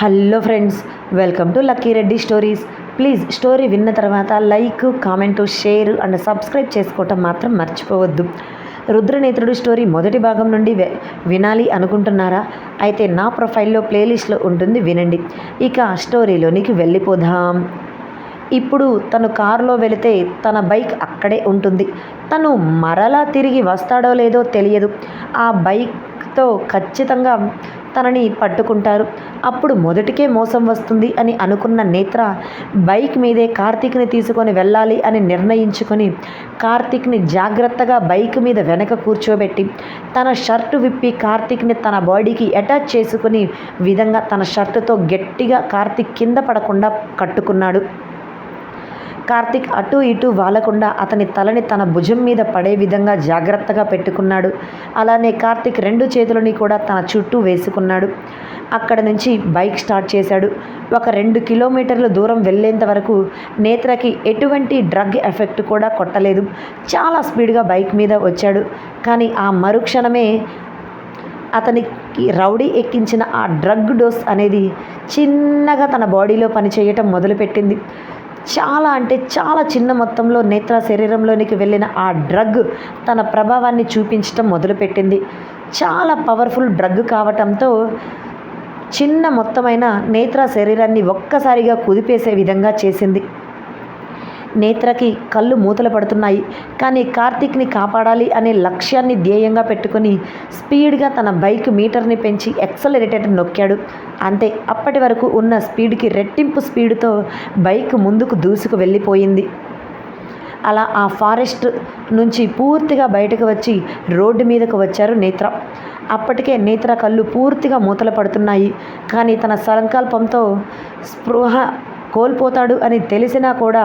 Hello friends, welcome to Lucky Reddy stories. Please story విన్న తర్వాత like, comment, share and subscribe చేసుకోవటం మాత్రం మర్చిపోవద్దు. రుద్రనేత్రుడు స్టోరీ మొదటి భాగం నుండి వినాలి అనుకుంటున్నారా? అయితే నా ప్రొఫైల్లో ప్లేలిస్ట్లో ఉంటుంది, వినండి. ఇక స్టోరీలోనికి వెళ్ళిపోదాం. ఇప్పుడు తను కారులో వెళితే తన బైక్ అక్కడే ఉంటుంది. తను మరలా తిరిగి వస్తాడో లేదో తెలియదు. ఆ బైక్తో ఖచ్చితంగా తనని పట్టుకుంటారు. అప్పుడు మొదటికే మోసం వస్తుంది అని అనుకున్న నేత్ర బైక్ మీదే కార్తీక్ని తీసుకొని వెళ్ళాలి అని నిర్ణయించుకొని కార్తీక్ని జాగ్రత్తగా బైక్ మీద వెనక కూర్చోబెట్టి తన షర్టు విప్పి కార్తీక్ని తన బాడీకి అటాచ్ చేసుకుని విధంగా తన షర్టుతో గట్టిగా కార్తీక్ కింద పడకుండా కట్టుకున్నాడు. కార్తీక్ అటు ఇటు వాలకుండా అతని తలని తన భుజం మీద పడే విధంగా జాగ్రత్తగా పెట్టుకున్నాడు. అలానే కార్తీక్ రెండు చేతులని కూడా తన చుట్టూ వేసుకున్నాడు. అక్కడ నుంచి బైక్ స్టార్ట్ చేశాడు. ఒక 2 కిలోమీటర్ల దూరం వెళ్ళేంత వరకు నేత్రకి ఎటువంటి డ్రగ్ ఎఫెక్ట్ కూడా కొట్టలేదు. చాలా స్పీడ్గా బైక్ మీద వచ్చాడు. కానీ ఆ మరుక్షణమే అతనికి రౌడీ ఎక్కించిన ఆ డ్రగ్ డోస్ అనేది చిన్నగా తన బాడీలో పనిచేయటం మొదలుపెట్టింది. చాలా అంటే చాలా చిన్న మొత్తంలో నేత్ర శరీరంలోనికి వెళ్ళిన ఆ డ్రగ్ తన ప్రభావాన్ని చూపించటం మొదలుపెట్టింది. చాలా పవర్ఫుల్ డ్రగ్ కావటంతో చిన్న మొత్తమైన నేత్ర శరీరాన్ని ఒక్కసారిగా కుదిపేసే విధంగా చేసింది. నేత్రకి కళ్ళు మూతలు పడుతున్నాయి. కానీ కార్తీక్ని కాపాడాలి అనే లక్ష్యాన్ని ధ్యేయంగా పెట్టుకుని స్పీడ్గా తన బైక్ మీటర్ని పెంచి యాక్సలరేటర్ నొక్కాడు. అంతే, అప్పటి వరకు ఉన్న స్పీడ్కి రెట్టింపు స్పీడ్తో బైక్ ముందుకు దూసుకు వెళ్ళిపోయింది. అలా ఆ ఫారెస్ట్ నుంచి పూర్తిగా బయటకు వచ్చి రోడ్డు మీదకు వచ్చారు నేత్ర. అప్పటికే నేత్ర కళ్ళు పూర్తిగా మూతలు పడుతున్నాయి. కానీ తన సంకల్పంతో స్పృహ కోల్పోతాడు అని తెలిసినా కూడా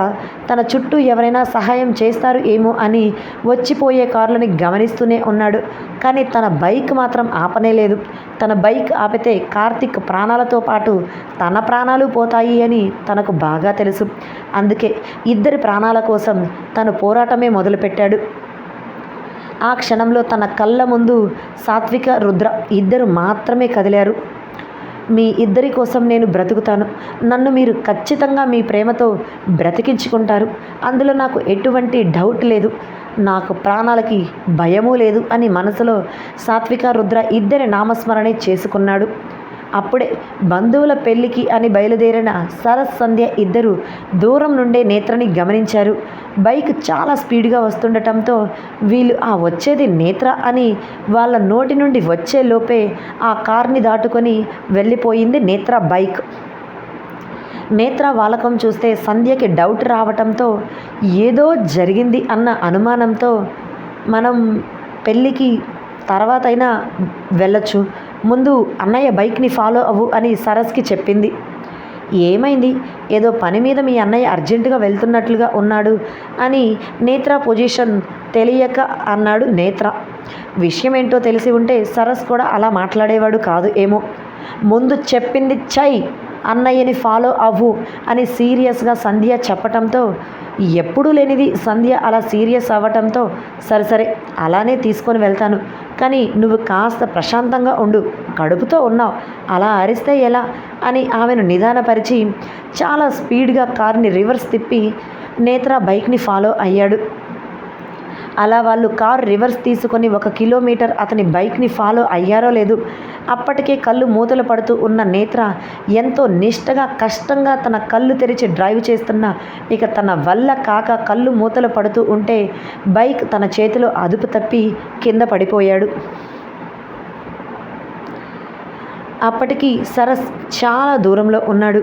తన చుట్టూ ఎవరైనా సహాయం చేస్తారు ఏమో అని వచ్చిపోయే కార్లని గమనిస్తూనే ఉన్నాడు. కానీ తన బైక్ మాత్రం ఆపనేలేదు. తన బైక్ ఆపితే కార్తీక్ ప్రాణాలతో పాటు తన ప్రాణాలు పోతాయి అని తనకు బాగా తెలుసు. అందుకే ఇద్దరి ప్రాణాల కోసం తను పోరాటమే మొదలుపెట్టాడు. ఆ క్షణంలో తన కళ్ళ ముందు సాత్విక, రుద్ర ఇద్దరు మాత్రమే కదిలారు. మీ ఇద్దరి కోసం నేను బ్రతుకుతాను. నన్ను మీరు ఖచ్చితంగా మీ ప్రేమతో బ్రతికించుకుంటారు. అందులో నాకు ఎటువంటి డౌట్ లేదు. నాకు ప్రాణాలకి భయమూ లేదు అని మనసులో సాత్విక, రుద్ర ఇద్దరి నామస్మరణే చేసుకున్నాడు. అప్పుడే బంధువుల పెళ్ళికి అని బయలుదేరిన సరస్, సంధ్య ఇద్దరు దూరం నుండే నేత్రని గమనించారు. బైక్ చాలా స్పీడ్గా వస్తుండటంతో వీళ్ళు వచ్చేది నేత్ర అని వాళ్ళ నోటి నుండి వచ్చే లోపే ఆ కార్ని దాటుకొని వెళ్ళిపోయింది నేత్ర బైక్. నేత్ర వాలకం చూస్తే సంధ్యకి డౌట్ రావటంతో ఏదో జరిగింది అన్న అనుమానంతో మనం పెళ్ళికి తర్వాత అయినా వెళ్ళొచ్చు, ముందు అన్నయ్య బైక్ని ఫాలో అవ్వు అని సరస్కి చెప్పింది. ఏమైంది? ఏదో పని మీద మీ అన్నయ్య అర్జెంటుగా వెళ్తున్నట్లుగా ఉన్నాడు అని నేత్ర పొజిషన్ తెలియక అన్నాడు నేత్ర. విషయం ఏంటో తెలిసి ఉంటే సరస్ కూడా అలా మాట్లాడేవాడు కాదు ఏమో. ముందు చెప్పింది చై, అన్నయ్యని ఫాలో అవ్వు అని సీరియస్గా సంధ్య చెప్పటంతో ఎప్పుడూ లేనిది సంధ్య అలా సీరియస్ అవ్వటంతో సరే అలానే తీసుకొని వెళ్తాను, కానీ నువ్వు కాస్త ప్రశాంతంగా ఉండు, కడుపుతో ఉన్నావు, అలా అరిస్తే ఎలా అని ఆమెను నిదానపరిచి చాలా స్పీడ్గా కార్ని రివర్స్ తిప్పి నేత్ర బైక్ని ఫాలో అయ్యాడు. అలా వాళ్ళు కార్ రివర్స్ తీసుకొని 1 కిలోమీటర్ అతని బైక్ని ఫాలో అయ్యారో లేదు, అప్పటికే కళ్ళు మూతలు పడుతూ ఉన్న నేత్ర ఎంతో నిష్టగా కష్టంగా తన కళ్ళు తెరిచి డ్రైవ్ చేస్తున్నా ఇక తన వల్ల కాక కళ్ళు మూతలు పడుతూ ఉంటే బైక్ తన చేతిలో అదుపు తప్పి కింద పడిపోయాడు. అప్పటికి సరస్ చాలా దూరంలో ఉన్నాడు.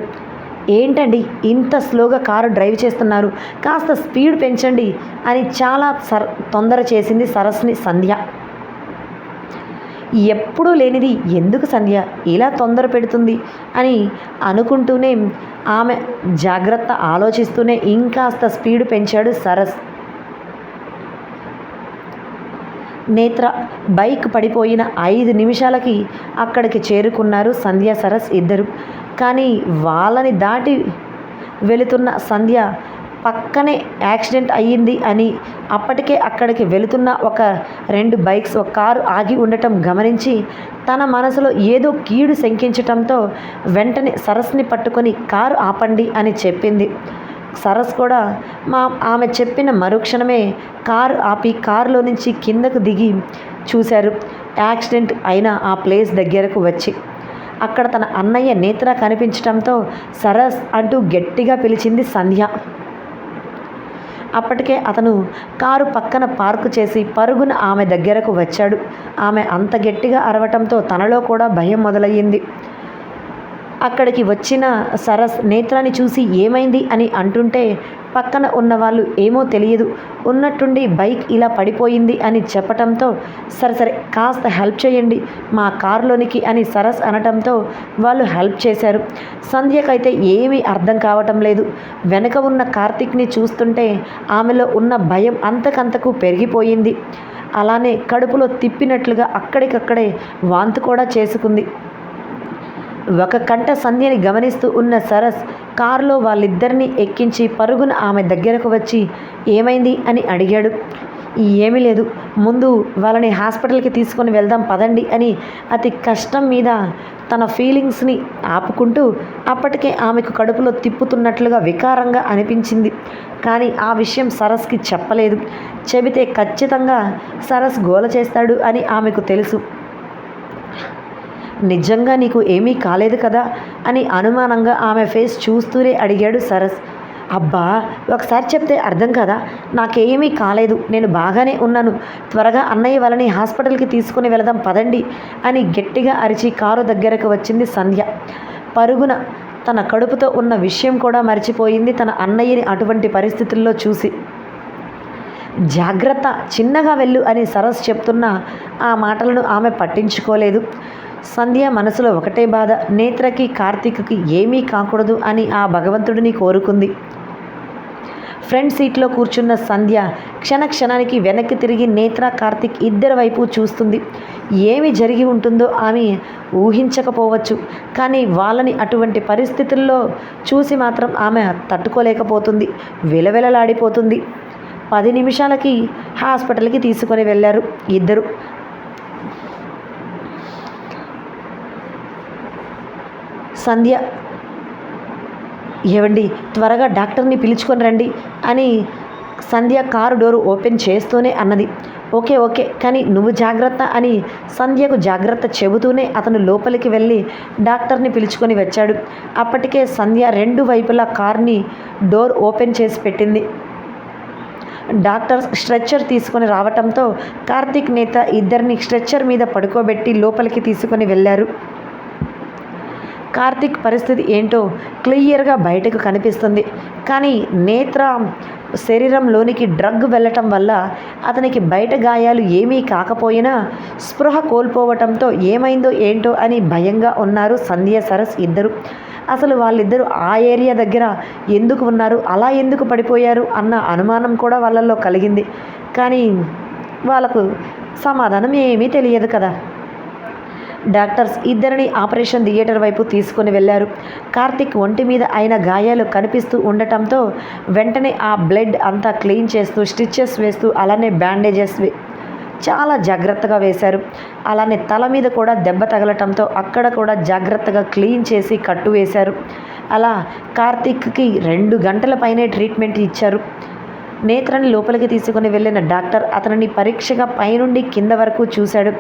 ఏంటండి ఇంత స్లోగా కారు డ్రైవ్ చేస్తున్నారు, కాస్త స్పీడ్ పెంచండి అని చాలా తొందర చేసింది సరస్ని సంధ్య. ఎప్పుడూ లేనిది ఎందుకు సంధ్య ఇలా తొందర పెడుతుంది అని అనుకుంటూనే ఆమె జాగ్రత్త ఆలోచిస్తూనే ఇంకాస్త స్పీడ్ పెంచాడు సరస్. నేత్ర బైక్ పడిపోయిన 5 నిమిషాలకి అక్కడికి చేరుకున్నారు సంధ్య, సరస్ ఇద్దరు. కానీ వాళ్ళని దాటి వెళుతున్న సంధ్య పక్కనే యాక్సిడెంట్ అయ్యింది అని అప్పటికే అక్కడికి వెళుతున్న ఒక 2 బైక్స్ ఒక కారు ఆగి ఉండటం గమనించి తన మనసులో ఏదో కీడు శంకించటంతో వెంటనే సరస్ని పట్టుకొని కారు ఆపండి అని చెప్పింది. సరస్ కూడా ఆమె చెప్పిన మరుక్షణమే కారు ఆపి కారులో నుంచి కిందకు దిగి చూశారు. యాక్సిడెంట్ అయిన ఆ ప్లేస్ దగ్గరకు వచ్చి అక్కడ తన అన్నయ్య నేత్ర కనిపించడంతో సరస్ అంటూ గట్టిగా పిలిచింది సంధ్య. అప్పటికే అతను కారు పక్కన పార్కు చేసి పరుగున ఆమె దగ్గరకు వచ్చాడు. ఆమె అంత గట్టిగా అరవటంతో తనలో కూడా భయం మొదలయ్యింది. అక్కడికి వచ్చిన సరస్ నేత్రాన్ని చూసి ఏమైంది అని అంటుంటే పక్కన ఉన్నవాళ్ళు ఏమో తెలియదు ఉన్నట్టుండి బైక్ ఇలా పడిపోయింది అని చెప్పటంతో సరే కాస్త హెల్ప్ చేయండి మా కారులోనికి అని సరస్ అనటంతో వాళ్ళు హెల్ప్ చేశారు. సంధ్యకైతే ఏమీ అర్థం కావటం లేదు. వెనక ఉన్న కార్తీక్ని చూస్తుంటే ఆమెలో ఉన్న భయం అంతకంతకు పెరిగిపోయింది. అలానే కడుపులో తిప్పినట్లుగా అక్కడికక్కడే వాంతు కూడా చేసుకుంది. ఒక కంట సంధ్యని గమనిస్తూ ఉన్న సరస్ కారులో వాళ్ళిద్దరినీ ఎక్కించి పరుగున ఆమె దగ్గరకు వచ్చి ఏమైంది అని అడిగాడు. ఏమీ లేదు, ముందు వాళ్ళని హాస్పిటల్కి తీసుకొని వెళ్దాం పదండి అని అతి కష్టం మీద తన ఫీలింగ్స్ని ఆపుకుంటూ అప్పటికే ఆమెకు కడుపులో తిప్పుతున్నట్లుగా వికారంగా అనిపించింది. కానీ ఆ విషయం సరస్కి చెప్పలేదు. చెబితే ఖచ్చితంగా సరస్ గోల చేస్తాడు అని ఆమెకు తెలుసు. నిజంగా నీకు ఏమీ కాలేదు కదా అని అనుమానంగా ఆమె ఫేస్ చూస్తూనే అడిగాడు సరస్. అబ్బా, ఒకసారి చెప్తే అర్థం కదా, నాకేమీ కాలేదు, నేను బాగానే ఉన్నాను, త్వరగా అన్నయ్య వాళ్ళని హాస్పిటల్కి తీసుకుని వెళదాం పదండి అని గట్టిగా అరిచి కారు దగ్గరకు వచ్చింది సంధ్య. పరుగున తన కడుపుతో ఉన్న విషయం కూడా మర్చిపోయింది తన అన్నయ్యని అటువంటి పరిస్థితుల్లో చూసి. జాగ్రత్త, చిన్నగా వెళ్ళు అని సరస్ చెప్తున్న ఆ మాటలను ఆమె పట్టించుకోలేదు. సంధ్య మనసులో ఒకటే బాధ, నేత్రకి కార్తీక్కి ఏమీ కాకూడదు అని ఆ భగవంతుడిని కోరుకుంది. ఫ్రంట్ సీట్లో కూర్చున్న సంధ్య క్షణానికి వెనక్కి తిరిగి నేత్ర కార్తీక్ ఇద్దరి వైపు చూస్తుంది. ఏమి జరిగి ఉంటుందో ఆమె ఊహించకపోవచ్చు, కానీ వాళ్ళని అటువంటి పరిస్థితుల్లో చూసి మాత్రం ఆమె తట్టుకోలేకపోతుంది, విలవిలలాడిపోతుంది. 10 నిమిషాలకి హాస్పిటల్కి తీసుకొని వెళ్ళారు ఇద్దరు. సంధ్య, ఏవండి త్వరగా డాక్టర్ని పిలుచుకొని రండి అని సంధ్య కారు డోరు ఓపెన్ చేస్తూనే అన్నది. ఓకే కానీ నువ్వు జాగ్రత్త అని సంధ్యకు జాగ్రత్త చెబుతూనే అతను లోపలికి వెళ్ళి డాక్టర్ని పిలుచుకొని వచ్చాడు. అప్పటికే సంధ్య 2 వైపులా కార్ని డోర్ ఓపెన్ చేసి పెట్టింది. డాక్టర్ స్ట్రెచ్చర్ తీసుకొని రావటంతో కార్తీక్ నేత్ర ఇద్దరిని స్ట్రెచ్చర్ మీద పడుకోబెట్టి లోపలికి తీసుకొని వెళ్ళారు. కార్తీక్ పరిస్థితి ఏంటో క్లియర్గా బయటకు కనిపిస్తుంది. కానీ నేత్ర శరీరంలోనికి డ్రగ్ వెళ్ళటం వల్ల అతనికి బయట గాయాలు ఏమీ కాకపోయినా స్పృహ కోల్పోవటంతో ఏమైందో ఏంటో అని భయంగా ఉన్నారు సంధ్య సరస్ ఇద్దరు. అసలు వాళ్ళిద్దరూ ఆ ఏరియా దగ్గర ఎందుకు ఉన్నారు, అలా ఎందుకు పడిపోయారు అన్న అనుమానం కూడా వాళ్ళల్లో కలిగింది. కానీ వాళ్ళకు సమాధానం ఏమీ తెలియదు కదా. డాక్టర్స్ ఇద్దరిని ఆపరేషన్ థియేటర్ వైపు తీసుకొని వెళ్ళారు. కార్తీక్ ఒంటి మీద అయిన గాయాలు కనిపిస్తూ ఉండటంతో వెంటనే ఆ బ్లడ్ అంతా క్లీన్ చేస్తూ స్టిచెస్ వేస్తూ అలానే బ్యాండేజెస్ చాలా జాగ్రత్తగా వేశారు. అలానే తల మీద కూడా దెబ్బ తగలటంతో అక్కడ కూడా జాగ్రత్తగా క్లీన్ చేసి కట్టు వేశారు. అలా కార్తీక్కి 2 గంటల పైనే ట్రీట్మెంట్ ఇచ్చారు. నేత్రని లోపలికి తీసుకుని వెళ్ళిన డాక్టర్ అతనిని పరీక్షగా పైనుండి కింద వరకు చూశాడు.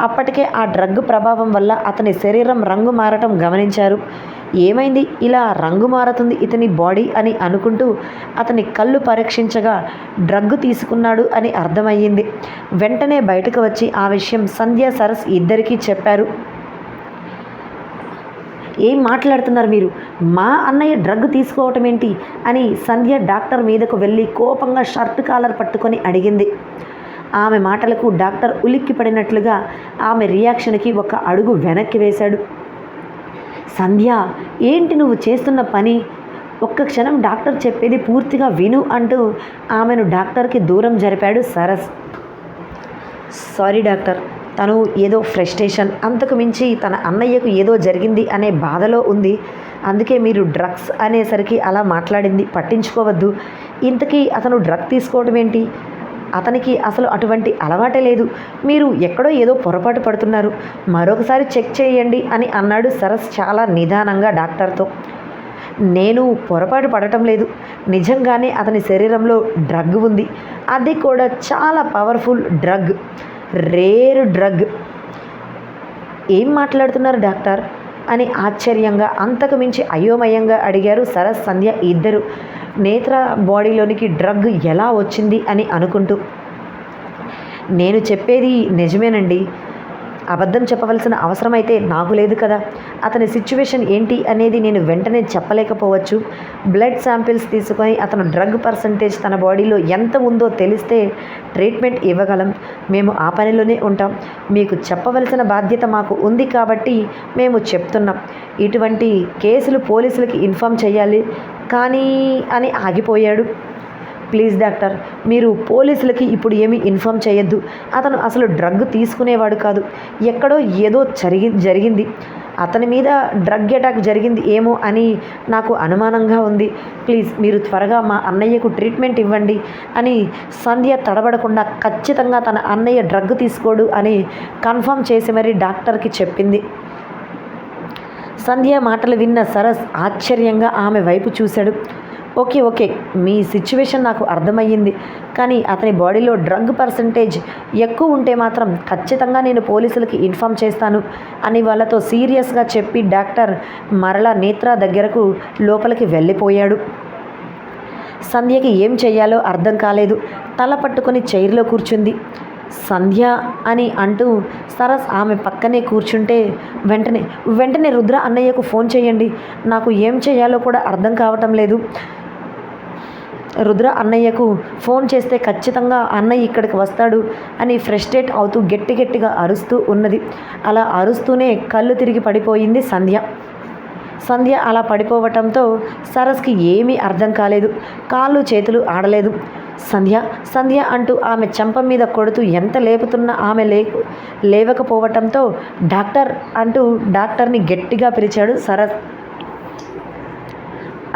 అప్పటికే ఆ డ్రగ్ ప్రభావం వల్ల అతని శరీరం రంగు మారటం గమనించారు. ఏమైంది, ఇలా రంగు మారుతుంది ఇతని బాడీ అని అనుకుంటూ అతని కళ్ళు పరీక్షించగా డ్రగ్ తీసుకున్నాడు అని అర్థమయ్యింది. వెంటనే బయటకు వచ్చి ఆ విషయం సంధ్య సరస్ ఇద్దరికీ చెప్పారు. ఏం మాట్లాడుతున్నారు మీరు, మా అన్నయ్య డ్రగ్ తీసుకోవటం ఏంటి అని సంధ్య డాక్టర్ మీదకు వెళ్ళి కోపంగా షర్ట్ కాలర్ పట్టుకొని అడిగింది. ఆమె మాటలకు డాక్టర్ ఉలిక్కి పడినట్లుగా ఆమె రియాక్షన్కి ఒక అడుగు వెనక్కి వేశాడు. సంధ్య, ఏంటి నువ్వు చేస్తున్న పని, ఒక్క క్షణం డాక్టర్ చెప్పేది పూర్తిగా విను అంటూ ఆమెను డాక్టర్కి దూరం జరిపాడు సరస్. సారీ డాక్టర్, తను ఏదో ఫ్రస్ట్రేషన్, అంతకు మించి తన అన్నయ్యకు ఏదో జరిగింది అనే బాధలో ఉంది, అందుకే మీరు డ్రగ్స్ అనేసరికి అలా మాట్లాడింది, పట్టించుకోవద్దు. ఇంతకీ అతను డ్రగ్ తీసుకోవడం ఏంటి? అతనికి అసలు అటువంటి అలవాటే లేదు. మీరు ఎక్కడో ఏదో పొరపాటు పడుతున్నారు, మరొకసారి చెక్ చేయండి అని అన్నాడు సరస్ చాలా నిదానంగా డాక్టర్తో. నేను పొరపాటు పడటం లేదు, నిజంగానే అతని శరీరంలో డ్రగ్ ఉంది. అది కూడా చాలా పవర్ఫుల్ డ్రగ్, రేర్ డ్రగ్. ఏం మాట్లాడుతున్నారు డాక్టర్ అని ఆశ్చర్యంగా, అంతకు మించి అయోమయంగా అడిగారు సరస్ సంధ్య ఇద్దరు. నేత్ర బాడీలోనికి డ్రగ్ ఎలా వచ్చింది అని అనుకుంటూ. నేను చెప్పేది నిజమేనండి, అబద్ధం చెప్పవలసిన అవసరం అయితే నాకు లేదు కదా. అతని సిచ్యువేషన్ ఏంటి అనేది నేను వెంటనే చెప్పలేకపోవచ్చు. బ్లడ్ శాంపిల్స్ తీసుకొని అతను డ్రగ్ పర్సంటేజ్ తన బాడీలో ఎంత ఉందో తెలిస్తే ట్రీట్మెంట్ ఇవ్వగలం. మేము ఆ పనిలోనే ఉంటాం. మీకు చెప్పవలసిన బాధ్యత మాకు ఉంది కాబట్టి మేము చెప్తున్నాం. ఇటువంటి కేసులు పోలీసులకి ఇన్ఫామ్ చేయాలి కానీ అని ఆగిపోయాడు. ప్లీజ్ డాక్టర్, మీరు పోలీసులకి ఇప్పుడు ఏమీ ఇన్ఫామ్ చేయొద్దు. అతను అసలు డ్రగ్ తీసుకునేవాడు కాదు. ఎక్కడో ఏదో జరిగింది. అతని మీద డ్రగ్ అటాక్ జరిగింది ఏమో అని నాకు అనుమానంగా ఉంది. ప్లీజ్ మీరు త్వరగా మా అన్నయ్యకు ట్రీట్మెంట్ ఇవ్వండి అని సంధ్య తడబడకుండా ఖచ్చితంగా తన అన్నయ్య డ్రగ్ తీసుకోడు అని కన్ఫర్మ్ చేసి మరీ డాక్టర్కి చెప్పింది. సంధ్య మాటలు విన్న సరస్ ఆశ్చర్యంగా ఆమె వైపు చూశాడు. ఓకే, మీ సిచ్యువేషన్ నాకు అర్థమయ్యింది, కానీ అతని బాడీలో డ్రగ్ పర్సంటేజ్ ఎక్కువ ఉంటే మాత్రం ఖచ్చితంగా నేను పోలీసులకి ఇన్ఫామ్ చేస్తాను అని వాళ్ళతో సీరియస్గా చెప్పి డాక్టర్ మరలా నేత్ర దగ్గరకు లోపలికి వెళ్ళిపోయాడు. సంధ్యకి ఏం చెయ్యాలో అర్థం కాలేదు. తల పట్టుకొని చైర్లో కూర్చుంది. సంధ్య అని అంటూ సరస్ ఆమె పక్కనే కూర్చుంటే వెంటనే రుద్ర అన్నయ్యకు ఫోన్ చేయండి, నాకు ఏం చేయాలో కూడా అర్థం కావటం లేదు. రుద్ర అన్నయ్యకు ఫోన్ చేస్తే ఖచ్చితంగా అన్నయ్య ఇక్కడికి వస్తాడు అని ఫ్రస్ట్రేట్ అవుతూ గట్టిగా అరుస్తూ ఉన్నది. అలా అరుస్తూనే కళ్ళు తిరిగి పడిపోయింది సంధ్య అలా పడిపోవటంతో సరస్కి ఏమీ అర్థం కాలేదు. కాళ్ళు చేతులు ఆడలేదు. సంధ్య అంటూ ఆమె చెంప మీద కొడుతూ ఎంత లేపుతున్నా ఆమె లేవకపోవటంతో డాక్టర్ అంటూ డాక్టర్ని గట్టిగా పిలిచాడు సరస్.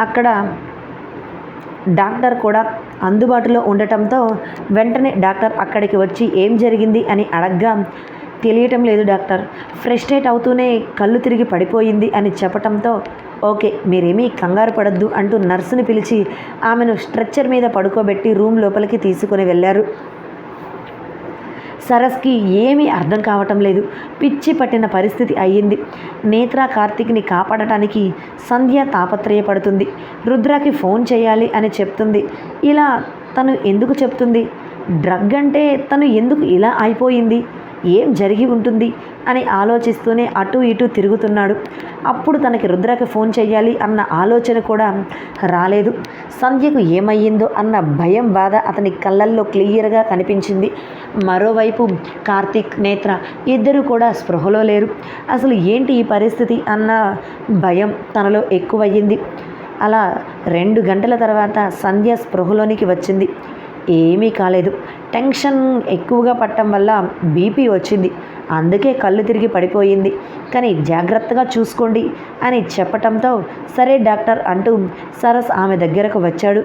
అక్కడ డాక్టర్ కూడా అందుబాటులో ఉండటంతో వెంటనే డాక్టర్ అక్కడికి వచ్చి ఏం జరిగింది అని అడగ్గా తెలియటం లేదు డాక్టర్, ఫ్రస్ట్రేట్ అవుతూనే కళ్ళు తిరిగి పడిపోయింది అని చెప్పటంతో ఓకే మీరేమీ కంగారు పడద్దు అంటూ నర్సుని పిలిచి ఆమెను స్ట్రెచ్చర్ మీద పడుకోబెట్టి రూమ్ లోపలికి తీసుకుని వెళ్ళారు. సరస్కి ఏమీ అర్థం కావటం లేదు. పిచ్చి పట్టిన పరిస్థితి అయ్యింది. నేత్ర కార్తీక్ని కాపాడటానికి సంధ్య తాపత్రయపడుతుంది. రుద్రకి ఫోన్ చేయాలి అని చెప్తుంది. ఇలా తను ఎందుకు చెప్తుంది? డ్రగ్ అంటే తను ఎందుకు ఇలా అయిపోయింది? ఏం జరిగి ఉంటుంది అని ఆలోచిస్తూనే అటు ఇటు తిరుగుతున్నాడు. అప్పుడు తనకి రుద్రకి ఫోన్ చేయాలి అన్న ఆలోచన కూడా రాలేదు. సంధ్యకు ఏమయ్యిందో అన్న భయం, బాధ అతని కళ్ళల్లో క్లియర్గా కనిపించింది. మరోవైపు కార్తీక్, నేత్ర ఇద్దరు కూడా స్పృహలో లేరు. అసలు ఏంటి ఈ పరిస్థితి అన్న భయం తనలో ఎక్కువయ్యింది. అలా 2 గంటల తర్వాత సంధ్య స్పృహలోనికి వచ్చింది. ఏమీ కాలేదు. టెన్షన్ ఎక్కువగా పట్టడం వల్ల బీపీ వచ్చింది, అందుకే కళ్ళు తిరిగి పడిపోయింది. కానీ జాగ్రత్తగా చూసుకోండి అని చెప్పటంతో సరే డాక్టర్ అంటూ సరస్ ఆమె దగ్గరకు వచ్చాడు.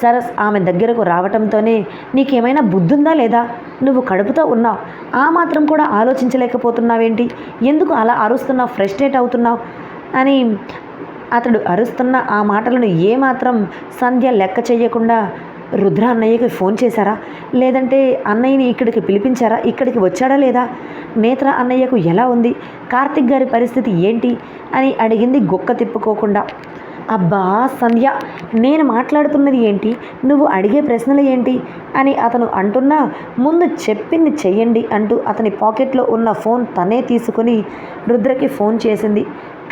సరస్ ఆమె దగ్గరకు రావటంతోనే నీకేమైనా బుద్ధుందా లేదా? నువ్వు కడుపుతో ఉన్నావు, ఆ మాత్రం కూడా ఆలోచించలేకపోతున్నావేంటి? ఎందుకు అలా అరుస్తున్నావు, ఫ్రస్ట్రేట్ అవుతున్నావు అని అతడు అరుస్తున్న ఆ మాటలను ఏమాత్రం సంధ్య లెక్క చేయకుండా రుద్ర అన్నయ్యకి ఫోన్ చేశారా, లేదంటే అన్నయ్యని ఇక్కడికి పిలిపించారా, ఇక్కడికి వచ్చాడా లేదా, నేత్ర అన్నయ్యకు ఎలా ఉంది, కార్తిక్ గారి పరిస్థితి ఏంటి అని అడిగింది గొక్క తిప్పుకోకుండా. అబ్బా సంధ్య, నేను మాట్లాడుతున్నది ఏంటి, నువ్వు అడిగే ప్రశ్నలు ఏంటి అని అతను అంటున్నా ముందు చెప్పింది చెయ్యండి అంటూ అతని పాకెట్లో ఉన్న ఫోన్ తనే తీసుకుని రుద్రకి ఫోన్ చేసింది.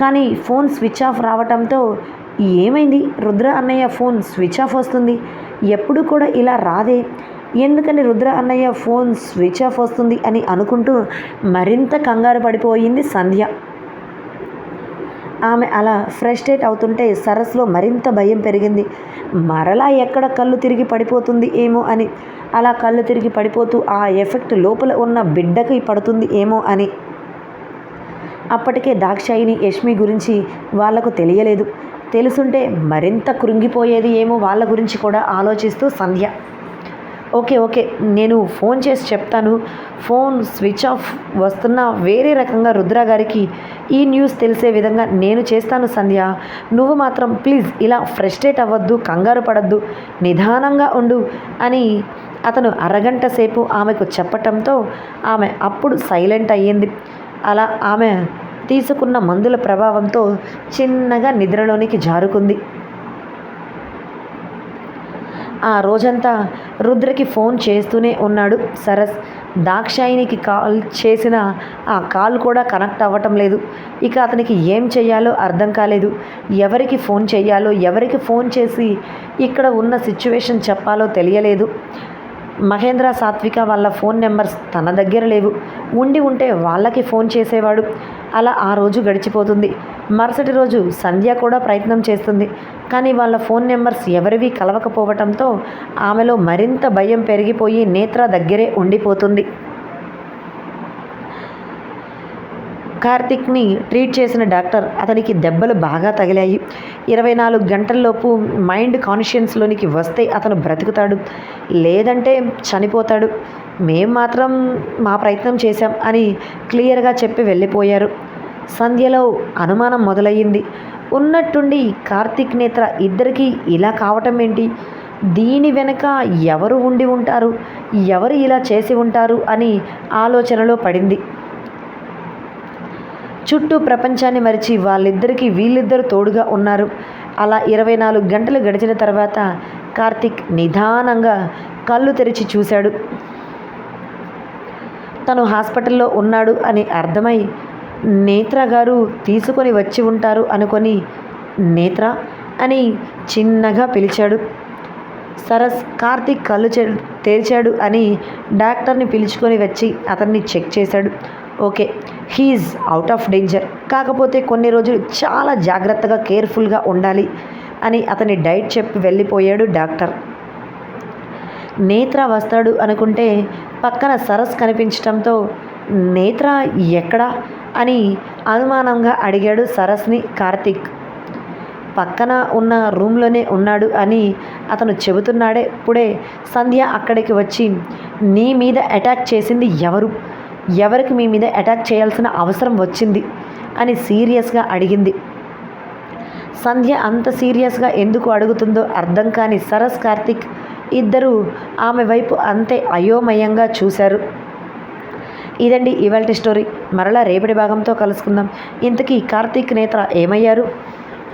కానీ ఫోన్ స్విచ్ ఆఫ్ రావటంతో ఏమైంది, రుద్ర అన్నయ్య ఫోన్ స్విచ్ ఆఫ్ వస్తుంది, ఎప్పుడు కూడా ఇలా రాదే, ఎందుకని రుద్ర అన్నయ్య ఫోన్ స్విచ్ ఆఫ్ వస్తుంది అని అనుకుంటూ మరింత కంగారు పడిపోయింది సంధ్య. ఆమె అలా ఫ్రస్ట్రేట్ అవుతుంటే సరస్లో మరింత భయం పెరిగింది. మరలా ఎక్కడ కళ్ళు తిరిగి పడిపోతుంది ఏమో అని, అలా కళ్ళు తిరిగి పడిపోతూ ఆ ఎఫెక్ట్ లోపల ఉన్న బిడ్డకి పడుతుంది ఏమో అని. అప్పటికే దాక్షాయిని యష్మి గురించి వాళ్లకు తెలియలేదు. తెలుసుంటే మరింత కృంగిపోయేది ఏమో వాళ్ళ గురించి కూడా ఆలోచిస్తూ సంధ్య. ఓకే నేను ఫోన్ చేసి చెప్తాను. ఫోన్ స్విచ్ ఆఫ్ వస్తున్నా వేరే రకంగా రుద్ర గారికి ఈ న్యూస్ తెలిసే విధంగా నేను చేస్తాను సంధ్య. నువ్వు మాత్రం ప్లీజ్ ఇలా ఫ్రస్ట్రేట్ అవ్వద్దు, కంగారు పడద్దు, నిదానంగా ఉండు అని అతను అరగంట సేపు ఆమెకు చెప్పటంతో ఆమె అప్పుడు సైలెంట్ అయ్యింది. అలా ఆమె తీసుకున్న మందుల ప్రభావంతో చిన్నగా నిద్రలోనికి జారుకుంది. ఆ రోజంతా రుద్రకి ఫోన్ చేస్తూనే ఉన్నాడు సరస్. దాక్షాయినికి కాల్ చేసిన ఆ కాల్ కూడా కనెక్ట్ అవ్వటం లేదు. ఇక అతనికి ఏం చెయ్యాలో అర్థం కాలేదు. ఎవరికి ఫోన్ చెయ్యాలో, ఎవరికి ఫోన్ చేసి ఇక్కడ ఉన్న సిచ్యువేషన్ చెప్పాలో తెలియలేదు. మహేంద్ర, సాత్విక వాళ్ళ ఫోన్ నెంబర్స్ తన దగ్గర లేవు. ఉంటే వాళ్ళకి ఫోన్ చేసేవాడు. అలా ఆ రోజు గడిచిపోతుంది. మరుసటి రోజు సంధ్య కూడా ప్రయత్నం చేస్తుంది. కానీ వాళ్ళ ఫోన్ నెంబర్స్ ఎవరివి కలవకపోవటంతో ఆమెలో మరింత భయం పెరిగిపోయి నేత్ర దగ్గరే ఉండిపోతుంది. కార్తిక్ని ట్రీట్ చేసిన డాక్టర్ అతనికి దెబ్బలు బాగా తగిలాయి. 24 గంటల్లోపు మైండ్ కాన్షియన్స్లోనికి వస్తే అతను బ్రతుకుతాడు, లేదంటే చనిపోతాడు. మేం మాత్రం మా ప్రయత్నం చేశాం అని క్లియర్గా చెప్పి వెళ్ళిపోయారు. సంధ్యలో అనుమానం మొదలయ్యింది. ఉన్నట్టుండి కార్తిక్, నేత్ర ఇద్దరికీ ఇలా కావటం ఏంటి? దీని వెనుక ఎవరు ఉండి ఉంటారు? ఎవరు ఇలా చేసి ఉంటారు అని ఆలోచనలో పడింది. చుట్టూ ప్రపంచాన్ని మరిచి వీళ్ళిద్దరు తోడుగా ఉన్నారు. అలా 24 గంటలు గడిచిన తర్వాత కార్తిక్ నిదానంగా కళ్ళు తెరిచి చూశాడు. తను హాస్పిటల్లో ఉన్నాడు అని అర్థమై నేత్ర గారు తీసుకొని వచ్చి ఉంటారు అనుకొని నేత్ర అని చిన్నగా పిలిచాడు. సరస్ కార్తిక్ కళ్ళు తెరిచాడు అని డాక్టర్ని పిలుచుకొని వచ్చి అతన్ని చెక్ చేశాడు. Okay, he is out of danger. కాకపోతే కొన్ని రోజులు చాలా జాగ్రత్తగా కేర్ఫుల్గా ఉండాలి అని అతని డైట్ చెప్పి వెళ్ళిపోయాడు డాక్టర్. నేత్ర వస్తాడు అనుకుంటే పక్కన సరస్ కనిపించడంతో నేత్ర ఎక్కడా అని అనుమానంగా అడిగాడు సరస్ని కార్తిక్. పక్కన ఉన్న రూమ్లోనే ఉన్నాడు అని అతను చెబుతున్నాడే ఇప్పుడే సంధ్య అక్కడికి వచ్చి నీ మీద అటాక్ చేసింది ఎవరికి మీ మీద అటాక్ చేయాల్సిన అవసరం వచ్చింది అని సీరియస్గా అడిగింది. సంధ్య అంత సీరియస్గా ఎందుకు అడుగుతుందో అర్థం కాని సరస్, కార్తిక్ ఇద్దరూ ఆమె వైపు అంతే అయోమయంగా చూశారు. ఇదండి ఇవాల్టి స్టోరీ. మరలా రేపటి భాగంతో కలుసుకుందాం. ఇంతకీ కార్తిక్, నేత్ర ఏమయ్యారు?